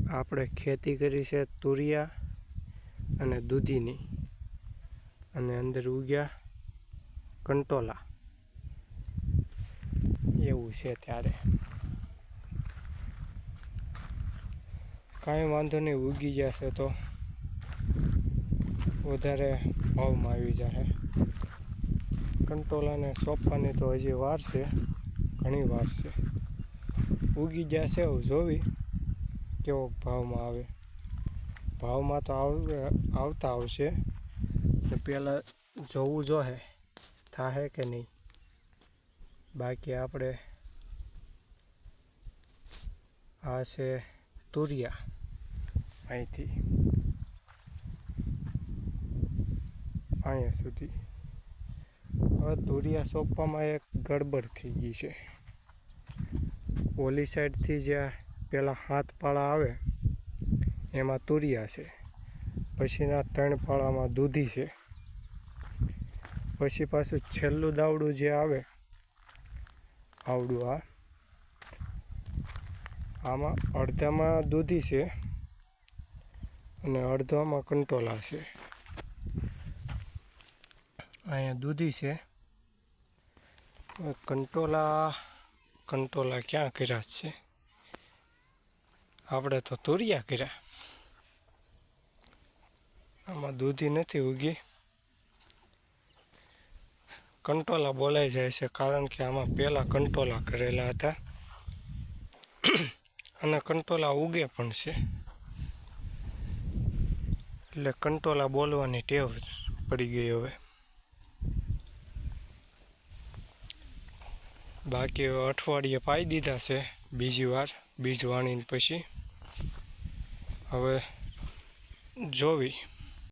આપણે ખેતી કરી છે તુરિયા અને દૂધીની, અને અંદર ઉગ્યા કંટોલા. એવું છે ત્યારે કાંઈ વાંધો નહીં, ઉગી જશે તો વધારે ભાવમાં આવી જશે. કંટોલાને સોંપવાની તો હજી વાર છે, ઘણી વાર છે. ઉગી જશે, એવું જોવી કેવો ભાવમાં આવે. ભાવમાં તો આવતા આવશે, પહેલાં જોવું જોઈએ થાહે કે નહીં. બાકી આપણે આ છે તુરિયા, અહીંથી અહીંયા સુધી. હવે તુરિયા સોંપવામાં એક ગડબડ થઈ ગઈ છે. ઓલી સાઈડથી જ્યાં પહેલાં 7 પાળા આવે એમાં તુરિયા છે, પછીના 3 પાળામાં દૂધી છે, પછી પાછું છેલ્લું દાવડું જે આવે આવડું આમાં અડધામાં દૂધી છે અને અડધામાં કંટોલા છે. અહીંયા દૂધી છે, કંટોલા ક્યાં કર્યા છે? આપણે તો તુરિયા કર્યા. આમાં દૂધી નથી ઉગી. કંટોલા બોલાઈ જાય છે કારણ કે આમાં પહેલાં કંટોલા કરેલા હતા અને કંટોલા ઉગે પણ છે, એટલે કંટોલા બોલવાની ટેવ પડી ગઈ હવે. બાકી અઠવાડિયે પાઈ દીધા છે બીજી વાર બીજ વાણીને પછી. હવે જોવી